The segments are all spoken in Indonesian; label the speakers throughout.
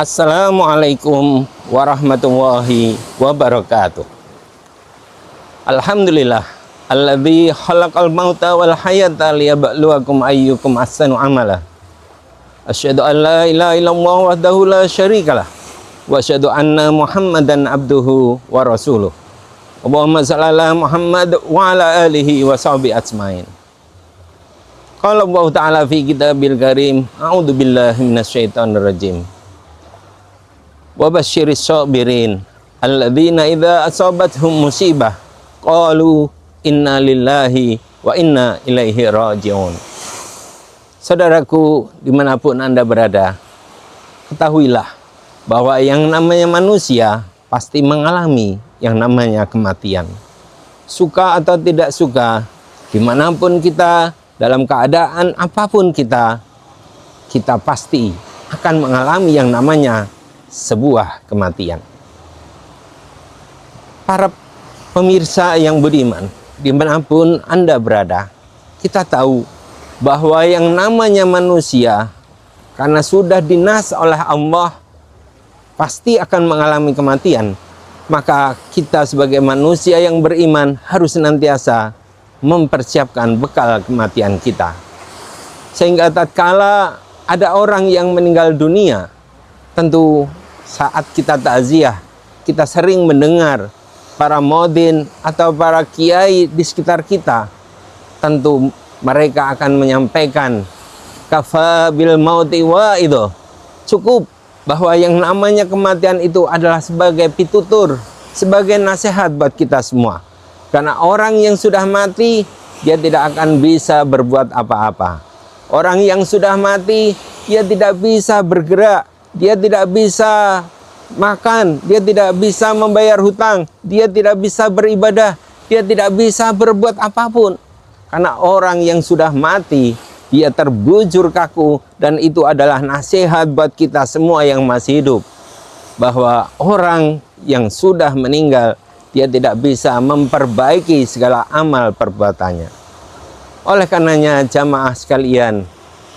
Speaker 1: Assalamualaikum warahmatullahi wabarakatuh. Alhamdulillah alladzi khalaqal mauta wal hayata liyabluwakum ayyukum ahsanu amala. Asyhadu an la ilaha illallah wahdahu la syarikalah wa asyhadu anna Muhammadan abduhu wa rasuluh. Allahumma shalli ala Muhammad wa ala alihi wa sahbihi ajmain. Qala Allah Ta'ala fi kitabil karim, a'udzu billahi minasyaitonir rajim. Wa basyiris sabirin alladzina idza asabathum musibah qalu inna lillahi wa inna ilaihi raji'un. Saudaraku, dimanapun Anda berada, ketahuilah bahwa yang namanya manusia pasti mengalami yang namanya kematian. Suka atau tidak suka, dimanapun kita, dalam keadaan apapun kita pasti akan mengalami yang namanya sebuah kematian. Para pemirsa yang budiman, dimanapun Anda berada, kita tahu bahwa yang namanya manusia, karena sudah dinas oleh Allah, pasti akan mengalami kematian. Maka kita sebagai manusia yang beriman harus senantiasa mempersiapkan bekal kematian kita. Sehingga tatkala ada orang yang meninggal dunia, tentu saat kita takziah, kita sering mendengar para modin atau para kiai di sekitar kita, tentu mereka akan menyampaikan kafa bil mauti wa itu, cukup bahwa yang namanya kematian itu adalah sebagai pitutur, sebagai nasihat buat kita semua. Karena orang yang sudah mati, dia tidak akan bisa berbuat apa-apa. Orang yang sudah mati, dia tidak bisa bergerak, dia tidak bisa makan, dia tidak bisa membayar hutang, dia tidak bisa beribadah, dia tidak bisa berbuat apapun. Karena orang yang sudah mati, dia terbujur kaku, dan itu adalah nasihat buat kita semua yang masih hidup. Bahwa orang yang sudah meninggal, dia tidak bisa memperbaiki segala amal perbuatannya. Oleh karenanya jamaah sekalian,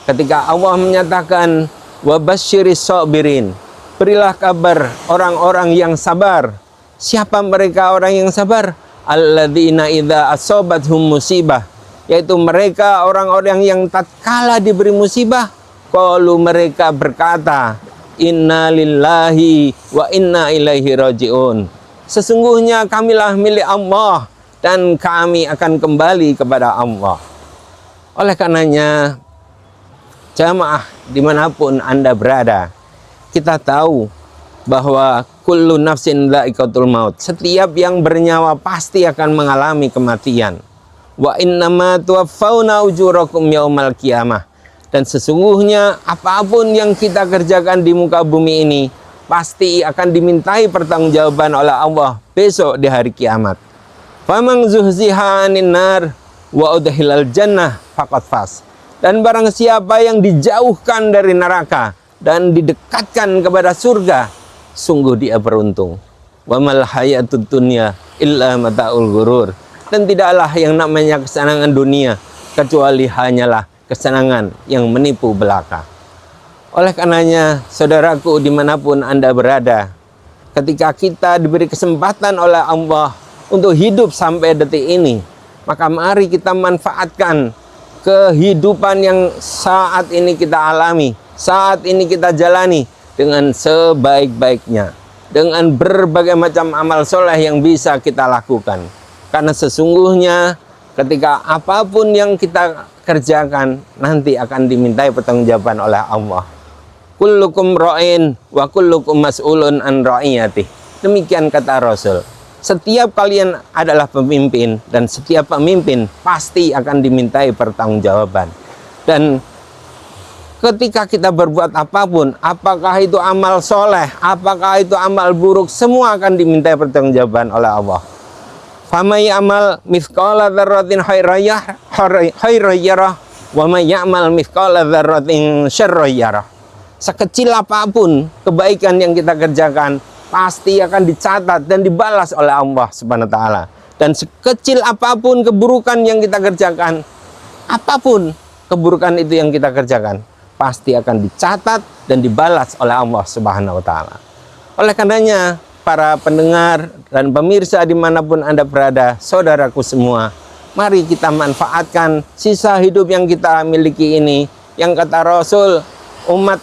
Speaker 1: ketika Allah menyatakan wa basyiris sabirin, berilah kabar orang-orang yang sabar. Siapa mereka orang yang sabar? Alladzina idza asabathum musibah, yaitu mereka orang-orang yang tatkala diberi musibah, qalu, mereka berkata, inna lillahi wa inna ilaihi raji'un. Sesungguhnya kamilah milik Allah dan kami akan kembali kepada Allah. Oleh karenanya jamaah dimanapun Anda berada, kita tahu bahwa kullu nafsin dha'iqatul maut, setiap yang bernyawa pasti akan mengalami kematian. Wa innama tuwaffawna ujurakum yaumal qiyamah, dan sesungguhnya apapun yang kita kerjakan di muka bumi ini pasti akan dimintai pertanggungjawaban oleh Allah besok di hari kiamat. Faman zuhziha 'anil nar wa udkhilal jannah faqad faz. Dan barang siapa yang dijauhkan dari neraka dan didekatkan kepada surga, sungguh dia beruntung. Wa mal hayatud dunya illa mata'ul ghurur. Dan tidaklah yang namanya kesenangan dunia kecuali hanyalah kesenangan yang menipu belaka. Oleh karenanya, saudaraku dimanapun Anda berada, ketika kita diberi kesempatan oleh Allah untuk hidup sampai detik ini, maka mari kita manfaatkan kehidupan yang saat ini kita alami, saat ini kita jalani dengan sebaik-baiknya, dengan berbagai macam amal soleh yang bisa kita lakukan. Karena sesungguhnya ketika apapun yang kita kerjakan nanti akan dimintai pertanggungjawaban oleh Allah. Kullukum ra'in wa kullukum mas'ulun an ra'iyatih. Demikian kata Rasul. Setiap kalian adalah pemimpin, dan setiap pemimpin pasti akan dimintai pertanggungjawaban. Dan ketika kita berbuat apapun, apakah itu amal soleh, apakah itu amal buruk, semua akan dimintai pertanggungjawaban oleh Allah. Famay amal mithqala dzarratin khairan yarah wa may ya'mal mithqala dzarratin syarran yarah. Sekecil apapun kebaikan yang kita kerjakan pasti akan dicatat dan dibalas oleh Allah Subhanahu wa taala. Dan sekecil apapun keburukan yang kita kerjakan, apapun keburukan itu yang kita kerjakan, pasti akan dicatat dan dibalas oleh Allah Subhanahu wa Ta'ala. Oleh karenanya, para pendengar dan pemirsa dimanapun Anda berada, saudaraku semua, mari kita manfaatkan sisa hidup yang kita miliki ini. Yang kata Rasul, umat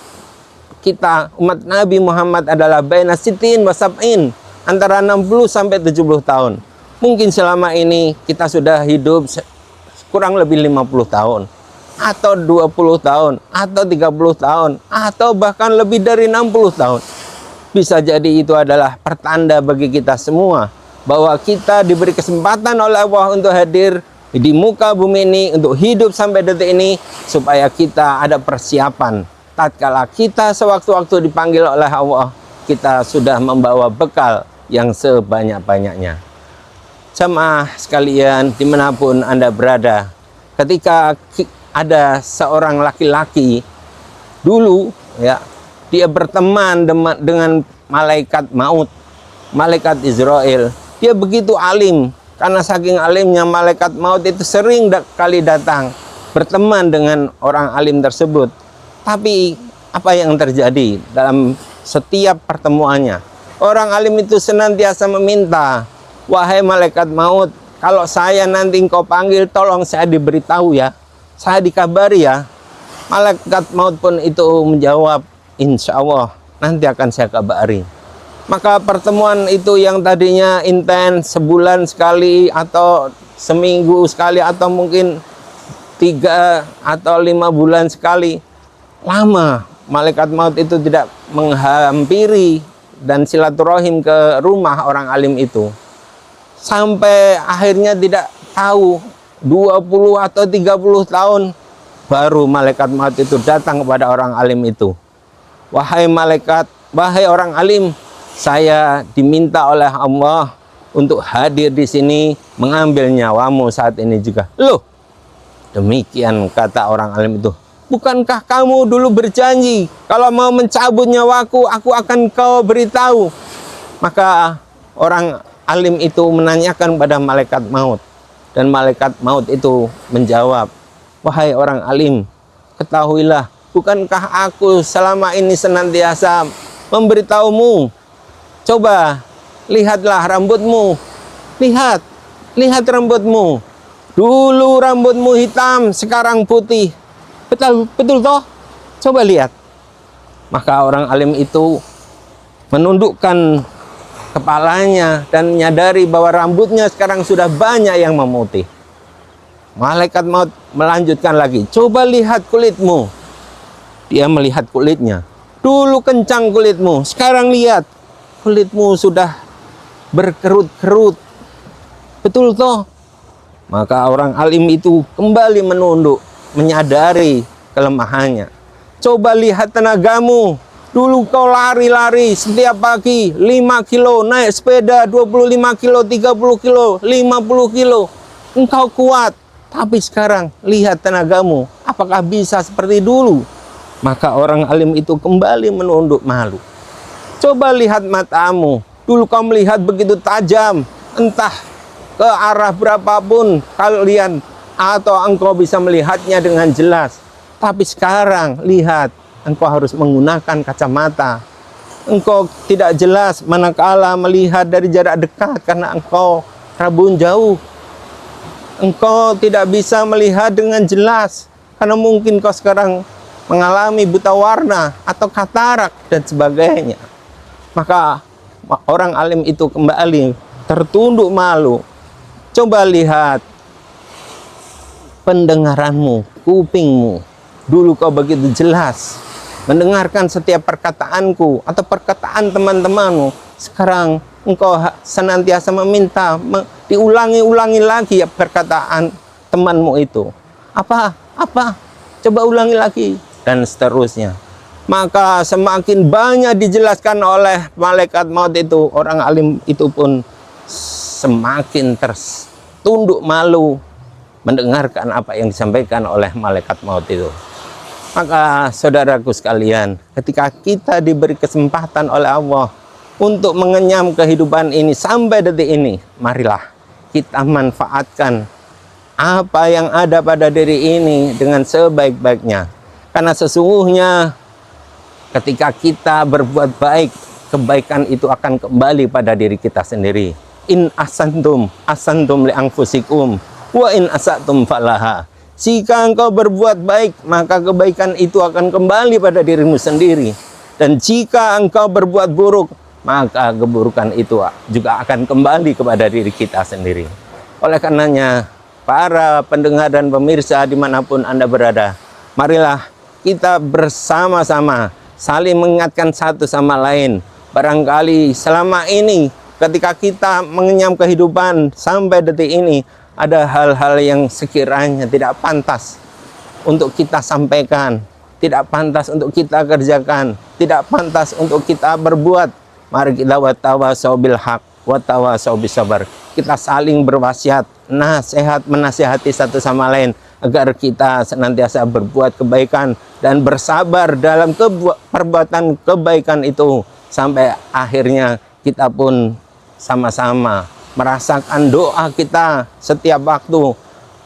Speaker 1: kita, umat Nabi Muhammad adalah baina sitin wa sab'in, antara 60 sampai 70 tahun. Mungkin selama ini kita sudah hidup kurang lebih 50 tahun, atau 20 tahun, atau 30 tahun, atau bahkan lebih dari 60 tahun. Bisa jadi itu adalah pertanda bagi kita semua bahwa kita diberi kesempatan oleh Allah untuk hadir di muka bumi ini, untuk hidup sampai detik ini, supaya kita ada persiapan. Tatkala kita sewaktu-waktu dipanggil oleh Allah, kita sudah membawa bekal yang sebanyak-banyaknya. Jamaah sekalian dimanapun Anda berada, ketika ada seorang laki-laki dulu, ya, dia berteman dengan malaikat maut, malaikat Israel. Dia begitu alim, karena saking alimnya malaikat maut itu sering kali datang berteman dengan orang alim tersebut. Tapi apa yang terjadi dalam setiap pertemuannya? Orang alim itu senantiasa meminta, wahai malaikat maut, kalau saya nanti engkau panggil, tolong saya diberitahu ya, saya dikabari ya. Malaikat maut pun itu menjawab, insya Allah nanti akan saya kabari. Maka pertemuan itu yang tadinya intens sebulan sekali atau seminggu sekali atau mungkin 3 atau 5 bulan sekali, lama malaikat maut itu tidak menghampiri dan silaturahim ke rumah orang alim itu. Sampai akhirnya tidak tahu 20 atau 30 tahun baru malaikat maut itu datang kepada orang alim itu. Wahai malaikat, wahai orang alim, saya diminta oleh Allah untuk hadir di sini mengambil nyawamu saat ini juga. Loh, demikian kata orang alim itu. Bukankah kamu dulu berjanji kalau mau mencabut nyawaku, aku akan kau beritahu? Maka orang alim itu menanyakan pada malaikat maut, dan malaikat maut itu menjawab, wahai orang alim, ketahuilah, bukankah aku selama ini senantiasa memberitahumu? Coba lihatlah rambutmu, lihat rambutmu. Dulu rambutmu hitam, sekarang putih. Betul toh? Coba lihat. Maka orang alim itu menundukkan kepalanya dan menyadari bahwa rambutnya sekarang sudah banyak yang memutih. Malaikat maut melanjutkan lagi, coba lihat kulitmu. Dia melihat kulitnya. Dulu kencang kulitmu, sekarang lihat kulitmu sudah berkerut-kerut. Betul toh? Maka orang alim itu kembali menunduk, menyadari kelemahannya. Coba lihat tenagamu. Dulu kau lari-lari setiap pagi 5 kilo, naik sepeda 25 kilo, 30 kilo, 50 kilo. Engkau kuat. Tapi sekarang lihat tenagamu, apakah bisa seperti dulu? Maka orang alim itu kembali menunduk malu. Coba lihat matamu. Dulu kau melihat begitu tajam, entah ke arah berapapun kalian, atau engkau bisa melihatnya dengan jelas. Tapi sekarang lihat, engkau harus menggunakan kacamata. Engkau tidak jelas manakala melihat dari jarak dekat karena engkau rabun jauh. Engkau tidak bisa melihat dengan jelas karena mungkin kau sekarang mengalami buta warna atau katarak dan sebagainya. Maka orang alim itu kembali tertunduk malu. Coba lihat pendengaranmu, kupingmu. Dulu kau begitu jelas mendengarkan setiap perkataanku atau perkataan teman-temanmu. Sekarang engkau senantiasa meminta diulangi-ulangi lagi ya perkataan temanmu itu. Apa? Coba ulangi lagi dan seterusnya. Maka semakin banyak dijelaskan oleh malaikat maut itu, orang alim itu pun semakin tertunduk malu mendengarkan apa yang disampaikan oleh malaikat maut itu. Maka saudaraku sekalian, ketika kita diberi kesempatan oleh Allah untuk mengenyam kehidupan ini sampai detik ini, marilah kita manfaatkan apa yang ada pada diri ini dengan sebaik-baiknya. Karena sesungguhnya ketika kita berbuat baik, kebaikan itu akan kembali pada diri kita sendiri. In ahsantum li anfusikum wa in asatum falaha. Jika engkau berbuat baik, maka kebaikan itu akan kembali pada dirimu sendiri. Dan jika engkau berbuat buruk, maka keburukan itu juga akan kembali kepada diri kita sendiri. Oleh karenanya, para pendengar dan pemirsa dimanapun Anda berada, marilah kita bersama-sama saling mengingatkan satu sama lain. Barangkali selama ini ketika kita mengenyam kehidupan sampai detik ini, ada hal-hal yang sekiranya tidak pantas untuk kita sampaikan, tidak pantas untuk kita kerjakan, tidak pantas untuk kita berbuat. Mari kita watawasau bil haq, watawasau bis sabar. Kita saling berwasiat, nasihat menasihati satu sama lain agar kita senantiasa berbuat kebaikan dan bersabar dalam perbuatan kebaikan itu sampai akhirnya kita pun sama-sama merasakan doa kita setiap waktu.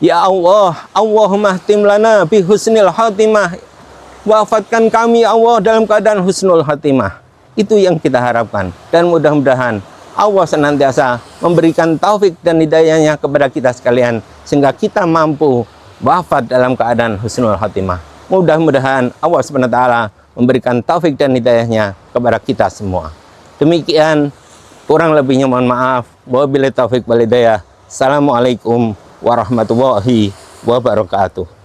Speaker 1: Ya Allah, Allahumma htim lana bi husnil khatimah. Wafatkan kami ya Allah dalam keadaan husnul khatimah. Itu yang kita harapkan. Dan mudah-mudahan Allah senantiasa memberikan taufik dan hidayahnya kepada kita sekalian, sehingga kita mampu wafat dalam keadaan husnul khatimah. Mudah-mudahan Allah SWT memberikan taufik dan hidayahnya kepada kita semua. Demikian, kurang lebihnya mohon maaf. Wabillahi taufik wal hidayah. Assalamualaikum warahmatullahi wabarakatuh.